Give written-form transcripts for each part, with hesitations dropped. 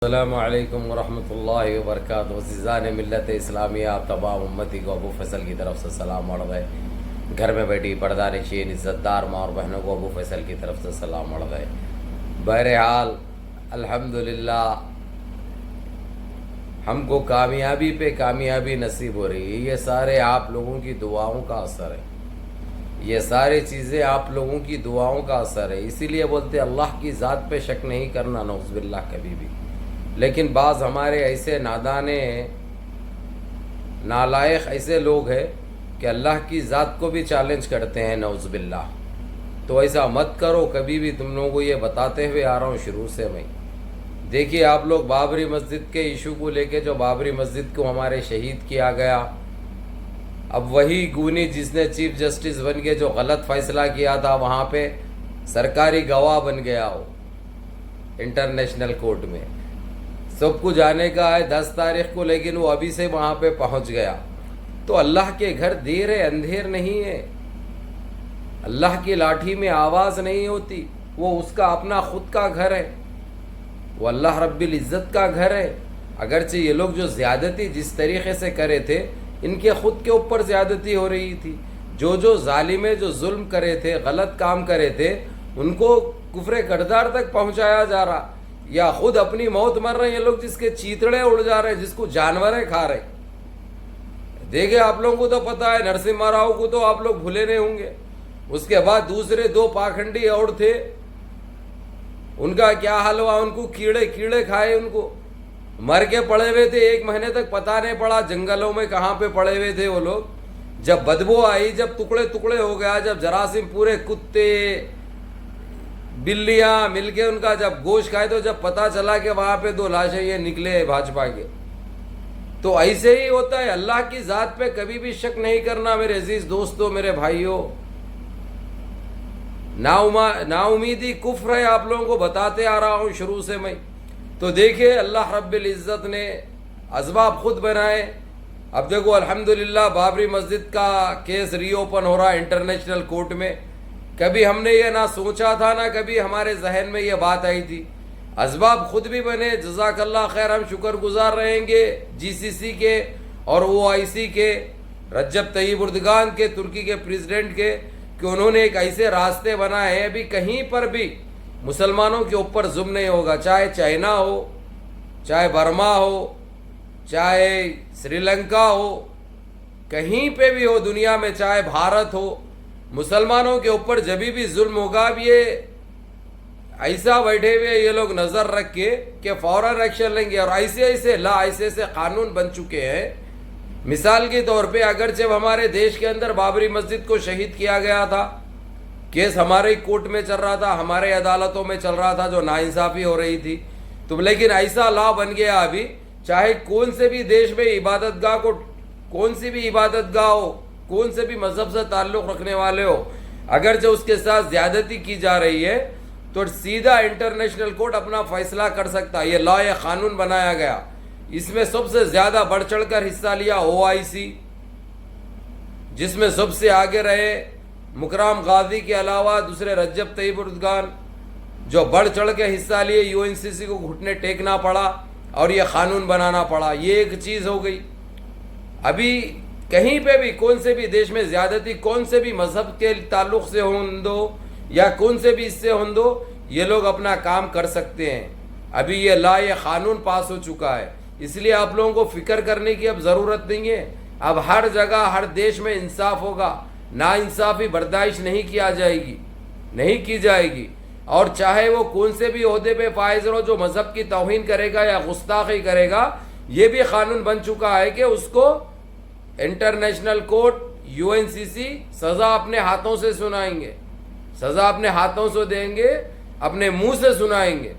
अस्सलामुअलैकुम वरहमतुल्लाहि वबरकातुहू। अज़ीज़ान मिल्लत इस्लामिया तमाम उम्मती को अबू फैसल की तरफ से सलाम अड़ गए। घर में बैठी पर्दानशीन इज़्ज़तदार माँ और बहनों को अबू फैसल की तरफ से सलाम अड़ गए। बहरहाल अल्हम्दुलिल्लाह हमको कामयाबी पे कामयाबी नसीब हो रही है। ये सारे आप लोगों की दुआओं का असर है। ये सारी चीज़ें आप लोगों की दुआओं का असर है। इसीलिए बोलते अल्लाह की ज़ात पे शक नहीं करना नौज़ुबिल्लाह कभी भी। लेकिन बाज़ हमारे ऐसे नादाने नालायक ऐसे लोग हैं कि अल्लाह की ज़ात को भी चैलेंज करते हैं नौज़ुबिल्लाह। तो ऐसा मत करो कभी भी। तुम लोगों को ये बताते हुए आ रहा हूँ शुरू से मैं। देखिए आप लोग बाबरी मस्जिद के इशू को लेके, जो बाबरी मस्जिद को हमारे शहीद किया गया, अब वही गूनी जिसने चीफ जस्टिस बन के जो गलत फैसला किया था वहाँ पे सरकारी गवाह बन गया हो इंटरनेशनल कोर्ट में। सबको जाने का है 10 तारीख को, लेकिन वो अभी से वहाँ पे पहुँच गया। तो अल्लाह के घर देर है अंधेर नहीं है। अल्लाह की लाठी में आवाज़ नहीं होती। वो उसका अपना खुद का घर है। वो अल्लाह रब्बिल इज़्ज़त का घर है। अगरचे ये लोग जो ज़्यादती जिस तरीक़े से करे थे, इनके ख़ुद के ऊपर ज़्यादती हो रही थी। जो जालिमें जो जुल्म करे थे, गलत काम करे थे, उनको कुफ्रे करदार तक पहुँचाया जा रहा, या खुद अपनी मौत मर रहे हैं ये लोग, जिसके चीतड़े उड़ जा रहे हैं, जिसको जानवरें खा रहे। देखिए आप लोगों को तो पता है, नरसिम्हा राव को तो आप लोग भूले नहीं होंगे। उसके बाद दूसरे 2 पाखंडी और थे, उनका क्या हाल हुआ? उनको कीड़े कीड़े खाए, उनको मर के पड़े हुए थे। 1 महीने तक पता नहीं पड़ा जंगलों में कहाँ पे पड़े हुए थे वो लोग। जब बदबू आई, जब टुकड़े टुकड़े हो गया, जब जरासीम पूरे कुत्ते बिल्लियाँ मिलके उनका जब गोश्त खाए, तो जब पता चला कि वहाँ पे 2 लाशें ये निकले भाजपा के। तो ऐसे ही होता है। अल्लाह की ज़ात पे कभी भी शक नहीं करना मेरे अजीज दोस्तों, मेरे भाइयों। नाउमीदी कुफ्र है, आप लोगों को बताते आ रहा हूँ शुरू से मैं। तो देखिए अल्लाह रब्बिल इज़्ज़त ने असबाब खुद बनाए। अब देखो अल्हम्दुलिल्लाह बाबरी मस्जिद का केस रीओपन हो रहा है इंटरनेशनल कोर्ट में। कभी हमने ये ना सोचा था, ना कभी हमारे जहन में ये बात आई थी। असबाब खुद भी बने, जज़ाकल्लाह खैर। हम शुक्रगुजार रहेंगे जीसीसी के और ओआईसी के, रज्जब तय्यब उर्दगान के, तुर्की के प्रेसिडेंट के, कि उन्होंने एक ऐसे रास्ते बनाए हैं अभी कहीं पर भी मुसलमानों के ऊपर जुल्म नहीं होगा। चाहे चाइना हो, चाहे बर्मा हो, चाहे श्रीलंका हो, कहीं पे भी हो दुनिया में, चाहे भारत हो, मुसलमानों के ऊपर जब भी जुल्म होगा, अब ये ऐसा बैठे हुए ये लोग नज़र रख के कि फ़ौरन एक्शन लेंगे। और ऐसे ऐसे कानून बन चुके हैं। मिसाल के तौर पे अगर जब हमारे देश के अंदर बाबरी मस्जिद को शहीद किया गया था, केस हमारे कोर्ट में चल रहा था, हमारे अदालतों में चल रहा था, जो नाइंसाफ़ी हो रही थी, तो लेकिन ऐसा लॉ बन गया अभी, चाहे कौन से भी देश में इबादतगाह को, कौन सी भी इबादतगाह हो, कौन से भी मजहब से ताल्लुक़ रखने वाले हो, अगर जो उसके साथ ज़्यादती की जा रही है, तो सीधा इंटरनेशनल कोर्ट अपना फैसला कर सकता है। ये लॉ, ये कानून बनाया गया। इसमें सबसे ज़्यादा बढ़ चढ़कर हिस्सा लिया ओआईसी, जिसमें सबसे आगे रहे मुकराम गाजी के अलावा दूसरे रज्जब तय्यब उर्दगान, जो बढ़ चढ़ के हिस्सा लिए। यूएनसीसी को घुटने टेकना पड़ा और ये कानून बनाना पड़ा। ये एक चीज़ हो गई। अभी कहीं पे भी कौन से भी देश में ज़्यादती कौन से भी मजहब के ताल्लुक़ से होंदो या कौन से भी इससे होंदो, ये लोग अपना काम कर सकते हैं। अभी ये लॉ, ये कानून पास हो चुका है। इसलिए आप लोगों को फिक्र करने की अब ज़रूरत नहीं है। अब हर जगह हर देश में इंसाफ होगा। ना इंसाफ़ी बर्दाश्त नहीं किया जाएगी, नहीं की जाएगी। और चाहे वो कौन से भी ओहदे पे फाइज हो, जो मज़हब की तौहीन करेगा या गुस्ताखी करेगा, ये भी कानून बन चुका है कि उसको इंटरनेशनल कोर्ट, यूएनसीसी सज़ा अपने हाथों से सुनाएंगे, सज़ा अपने हाथों से देंगे, अपने मुंह से सुनाएंगे।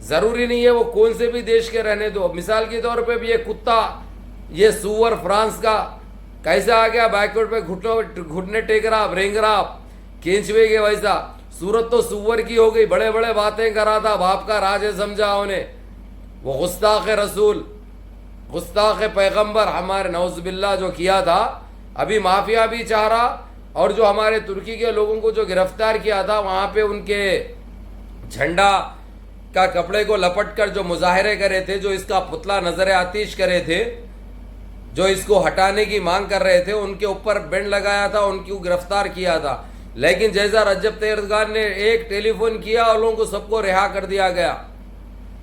ज़रूरी नहीं है वो कौन से भी देश के रहने दो। मिसाल के तौर पे भी ये कुत्ता, ये सूअर फ्रांस का कैसा आ गया, बैकवर्ड पे घुटने टेक रहा, रेंग रहा, खींचवे के वैसा। सूरत तो सूअर की हो गई, बड़े बड़े बातें करा था, बाप का राज है समझा उन्हें। वो गुस्ताख रसूल, गुस्ताख पैगम्बर हमारे नौज़ुबिल्लाह जो किया था, अभी माफिया भी चाह रहा। और जो हमारे तुर्की के लोगों को जो गिरफ्तार किया था, वहाँ पे उनके झंडा का कपड़े को लपट कर जो मुजाहरे करे थे, जो इसका पुतला नजर आतिश करे थे, जो इसको हटाने की मांग कर रहे थे, उनके ऊपर बैंड लगाया था, उनको गिरफ्तार किया था। लेकिन जैसा रजब तैयब एर्दोगान ने एक टेलीफोन किया और लोगों को सबको रिहा कर दिया गया,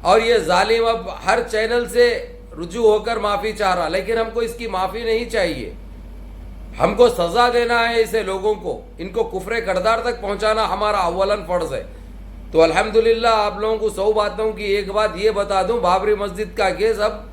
और ये जालिम अब हर चैनल से रुजू होकर माफी चाह रहा। लेकिन हमको इसकी माफी नहीं चाहिए, हमको सजा देना है ऐसे लोगों को, इनको कुफरे करदार तक पहुंचाना हमारा अव्वलन फर्ज है। तो अल्हम्दुलिल्लाह आप लोगों को 100 बातों की एक बात ये बता दूं, बाबरी मस्जिद का केस अब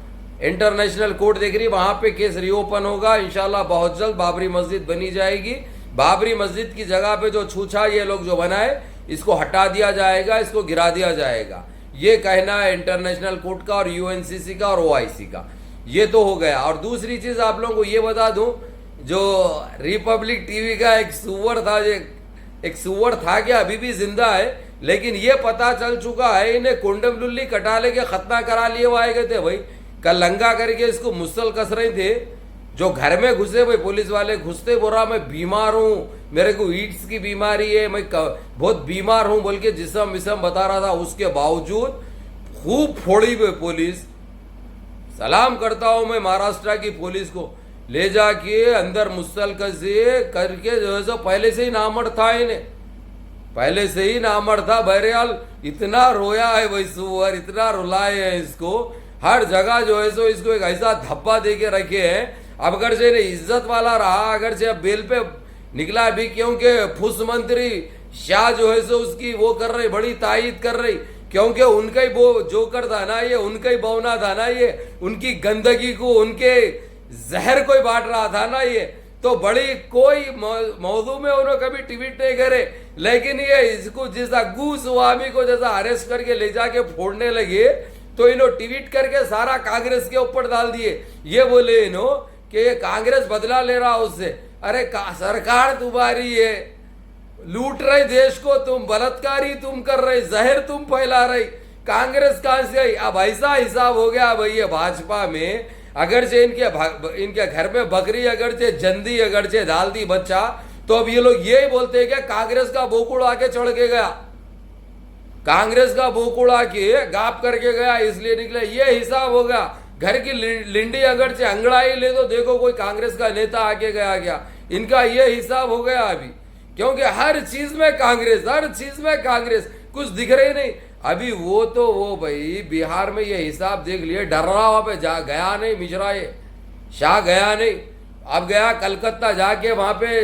इंटरनेशनल कोर्ट देख रही, वहां पे केस रीओपन होगा इंशाल्लाह। बहुत जल्द बाबरी मस्जिद बनी जाएगी। बाबरी मस्जिद की जगह पे जो छूछा ये लोग जो बनाए, इसको हटा दिया जाएगा, इसको गिरा दिया जाएगा। ये कहना है इंटरनेशनल कोर्ट का और यूएनसीसी का और ओआईसी का। ये तो हो गया। और दूसरी चीज आप लोगों को ये बता दूं, जो रिपब्लिक टीवी का एक सुअर था, एक सुअर था क्या, अभी भी जिंदा है, लेकिन ये पता चल चुका है इन्हें कुंडम लुल्ली कटाले के खतना करा लिए वो आए गए थे भाई, कल लंगा करके इसको मुसल कस रहे थे। जो घर में घुसे भाई पुलिस वाले, घुसते बोला मैं बीमार हूँ, मेरे को ईड्स की बीमारी है, मैं बहुत बीमार हूँ बोल के जिसम विसम बता रहा था। उसके बावजूद खूब फोड़ी हुई पुलिस। सलाम करता हूं मैं महाराष्ट्र की पुलिस को, ले जाके अंदर मुसल कसे करके जो है सो पहले से ही नामर्द था, इन्हें पहले से ही नामर्द था। बहरहाल इतना रोया है भाई सुअर, इतना रुलाए हैं इसको, हर जगह जो है सो इसको एक ऐसा धब्बा दे के रखे हैं। अब अगर से इज्जत वाला रहा, अगर से अब बेल पे निकला भी, क्योंकि फुस मंत्री शाह जो है सो उसकी वो कर रही, बड़ी तायीद कर रही, क्योंकि उनका ही वो जोकर था ना, ये उनका ही बौना था ना, ये उनकी गंदगी को, उनके जहर को बांट रहा था ना ये। तो बड़ी कोई मौजू में उन्होंने कभी ट्वीट नहीं करे, लेकिन ये इसको जैसा गू स्वामी को जैसा अरेस्ट करके ले जाके फोड़ने लगे, तो इन्होंने ट्वीट करके सारा कांग्रेस के ऊपर डाल दिए। ये बोले इन्हों कि ये कांग्रेस बदला ले रहा उससे। अरे सरकार तुम्हारी है, लूट रहे देश को, तुम बलात्कारी तुम कर रहे, जहर तुम फैला रही, कांग्रेस कहां से आई? अब ऐसा हिसाब हो गया भाई ये भाजपा में, अगर से इनके घर में बकरी अगर से जंदी अगर से डाल दी बच्चा, तो अब ये लोग यही बोलते हैं कि कांग्रेस का बोकुड़ आके चढ़ के गया, कांग्रेस का बोकुड़ आके गाप करके गया, इसलिए निकले। ये हिसाब हो गया। घर की लिंडी अगर से अंगड़ाई ले तो देखो कोई कांग्रेस का नेता आके गया क्या, इनका ये हिसाब हो गया अभी, क्योंकि हर चीज में कांग्रेस, हर चीज में कांग्रेस, कुछ दिख रही नहीं। अभी वो तो वो भाई बिहार में ये हिसाब देख लिए, डर रहा वहां पे जा गया नहीं, मिश्रा ये शाह गया नहीं, अब गया कलकत्ता, जाके वहां पे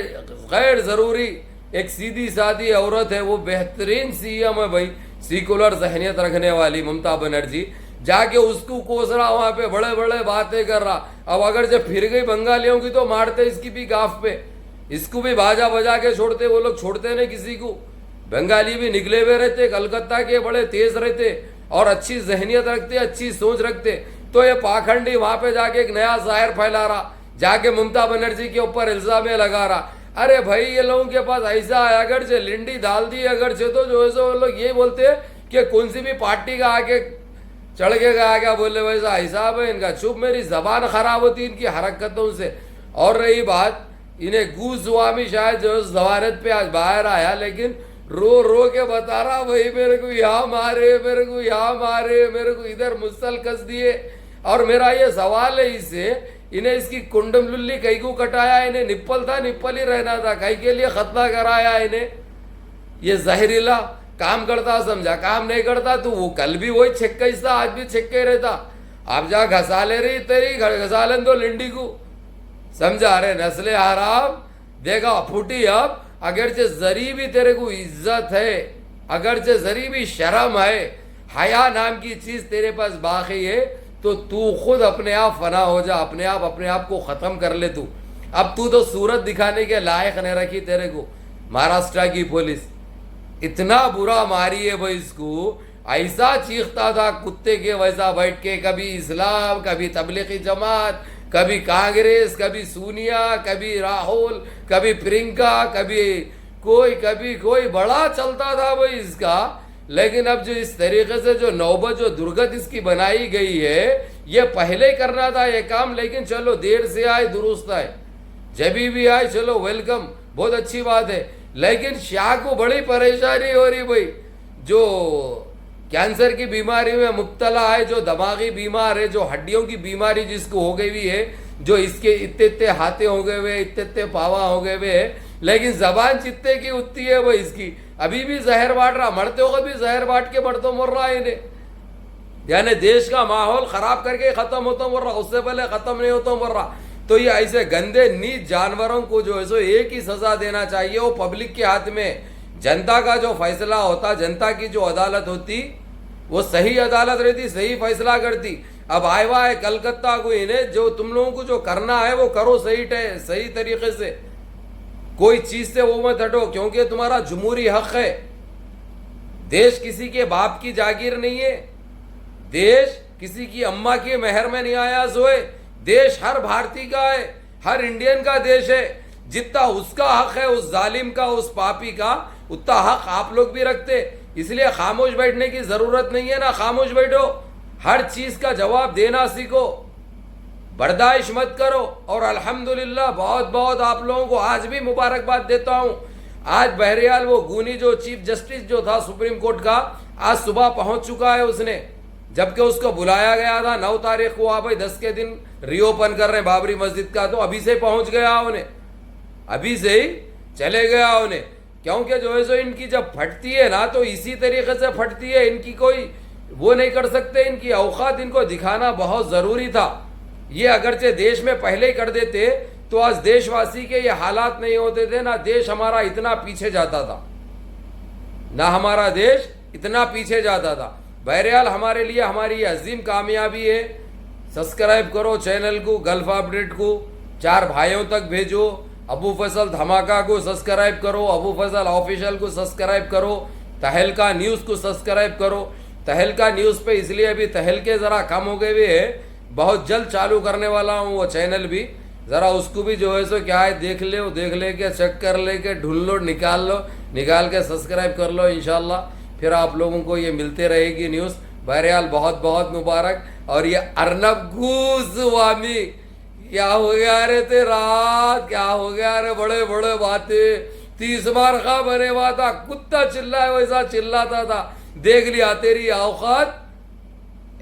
गैर जरूरी एक सीधी सादी औरत है, वो बेहतरीन सीएम है भाई, सेकुलर जहनियत रखने वाली ममता बनर्जी, जाके उसको कोस रहा, वहां पे बड़े बड़े बातें कर रहा। अब अगर जब फिर गई बंगालियों की तो मारते इसकी भी गाफ पे, इसको भी बाजा बजा के छोड़ते, वो लोग छोड़ते नहीं किसी को। बंगाली भी निकले हुए रहते, कलकत्ता के बड़े तेज रहते और अच्छी जहनियत रखते, अच्छी सोच रखते। तो ये पाखंडी वहां पे जाके एक नया जाहिर फैला रहा, जाके ममता बनर्जी के ऊपर इल्जाम लगा रहा। अरे भाई ये लोगों के पास ऐसा है, अगर से लिंडी डाल दी अगर से, तो जो है सो लोग ये बोलते हैं कि कौन सी भी पार्टी का आके चढ़ के गया क्या, बोले वैसा हिसाब है इनका। चुप, मेरी जबान खराब होती इनकी हरकतों से। और रही बात, इन्हें गू स्वामी शायद जो जमानत पे आज बाहर आया, लेकिन रो रो के बता रहा भाई मेरे को यहाँ मारे, मेरे को यहाँ मारे, मेरे को इधर मुसल कस दिए। और मेरा ये सवाल है इससे, इन्हें इसकी कुंडम लुल्ली कहीं को कटाया, इन्हें निप्पल था, निप्पल ही रहना था, कहीं के लिए खतना कराया इन्हें। ये जहरीला काम करता समझा, काम नहीं करता तो वो कल भी वही छक्का ही था, आज भी छक्के ही रहता। आप जा घसा ले रही तेरी, घसा लें दो लिंडी को, समझा रहे नस्ले हराम। देखा फूटी अब, अगर से जरी भी तेरे को इज्जत है, अगर से जरी भी शर्म है, हया नाम की चीज तेरे पास बाकी है, तो तू खुद अपने आप फना हो जा, अपने आप को खत्म कर ले तू। अब तू तो सूरत दिखाने के लायक नहीं रखी तेरे को। महाराष्ट्र की पुलिस इतना बुरा मारी है भाई इसको, ऐसा चीखता था कुत्ते के वैसा बैठ के, कभी इस्लाम, कभी तबलीगी जमात, कभी कांग्रेस, कभी सोनिया, कभी राहुल, कभी प्रियंका, कभी कोई बड़ा चलता था भाई इसका। लेकिन अब जो इस तरीके से जो नौबत जो दुर्गत इसकी बनाई गई है, ये पहले करना था ये काम, लेकिन चलो देर से आए दुरुस्त आए, जब भी आए चलो वेलकम, बहुत अच्छी बात है। लेकिन शाह को बड़ी परेशानी हो रही भाई, जो कैंसर की बीमारी में मुब्तला है, जो दिमागी बीमार है, जो हड्डियों की बीमारी जिसको हो गई हुई है, जो इसके इतने इतने हाथे हो गए हुए, इतने इतने पावा हो गए हुए, लेकिन जबान चित्ते की उतनी है वो इसकी, अभी भी जहर बांट रहा, मरते होगा भी जहर बांट के मरतो मर रहा है इन्हें। यानी देश का माहौल खराब करके खत्म होता मर रहा, उससे पहले खत्म नहीं होता मर रहा। तो ये ऐसे गंदे नीच जानवरों को जो है सो एक ही सजा देना चाहिए, वो पब्लिक के हाथ में। जनता का जो फैसला होता, जनता की जो अदालत होती, वो सही अदालत रहती, सही फैसला करती। अब आए हुआ है कलकत्ता को, इन्हें जो तुम लोगों को जो करना है वो करो सही तरीके से, कोई चीज से वो मत हटो, क्योंकि तुम्हारा जमहूरी हक है। देश किसी के बाप की जागीर नहीं है, देश किसी की अम्मा की मेहर में नहीं आया सोए, देश हर भारतीय का है, हर इंडियन का देश है। जितना उसका हक है उस जालिम का, उस पापी का, उतना हक आप लोग भी रखते। इसलिए खामोश बैठने की जरूरत नहीं है ना, खामोश बैठो, हर चीज का जवाब देना सीखो, बर्दाश्त मत करो। और अल्हम्दुलिल्लाह बहुत बहुत आप लोगों को आज भी मुबारकबाद देता हूं। आज बहरहाल वो गूनी जो चीफ जस्टिस जो था सुप्रीम कोर्ट का, आज सुबह पहुंच चुका है उसने, जबकि उसको बुलाया गया था 9 तारीख को, भाई 10 के दिन रीओपन कर रहे हैं बाबरी मस्जिद का, तो अभी से पहुंच गया उन्हें, अभी से ही चले गया उन्हें। क्योंकि जो है सो इनकी जब फटती है ना तो इसी तरीके से फटती है, इनकी कोई वो नहीं कर सकते, इनकी औकात इनको दिखाना बहुत जरूरी था। ये अगरचे देश में पहले ही कर देते तो आज देशवासी के ये हालात नहीं होते थे, ना देश हमारा इतना पीछे जाता था, ना हमारा देश इतना पीछे जाता था। बहरहाल हमारे लिए हमारी ये अजीम कामयाबी है। सब्सक्राइब करो चैनल को, गल्फ अपडेट को 4 भाइयों तक भेजो, अबू फैसल धमाका को सब्सक्राइब करो, अबू फैसल ऑफिशियल को सब्सक्राइब करो, तहलका न्यूज़ को सब्सक्राइब करो। तहलका न्यूज़ पे इसलिए अभी तहलके ज़रा कम हो गए हुए है, बहुत जल्द चालू करने वाला हूँ वो चैनल भी, ज़रा उसको भी जो है सो क्या है देख ले के चेक कर ले के ढूंढ लो, निकाल के सब्सक्राइब कर लो इंशाल्लाह, फिर आप लोगों को ये मिलते रहेगी न्यूज़। बहरहाल बहुत बहुत मुबारक। और ये अर्नब गोस्वामी क्या हो गया रे तेरा, क्या हो गया रे, बड़े बड़े बातें, 30 बार खा बने हुआ था, कुत्ता चिल्लाए वैसा चिल्लाता था, देख लिया तेरी औकात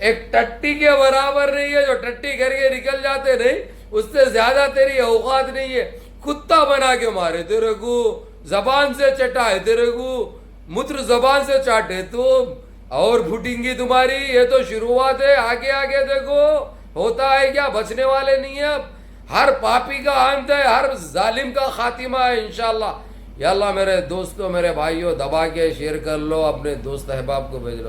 एक टट्टी के बराबर नहीं है, जो टट्टी करके निकल जाते नहीं, उससे ज्यादा तेरी औकात नहीं है। कुत्ता बना के मारे तेरे को, जबान से चटाए तेरे को, मूत्र जबान से चाटे तो और फूटेंगी तुम्हारी, ये तो शुरुआत है, आगे आगे देखो होता है क्या, बचने वाले नहीं है। अब हर पापी का अंत है, हर जालिम का खातिमा है इंशाल्लाह। या अल्लाह मेरे दोस्तों, मेरे भाइयों, दबा के शेयर कर लो, अपने दोस्त अहबाब को भेज लो।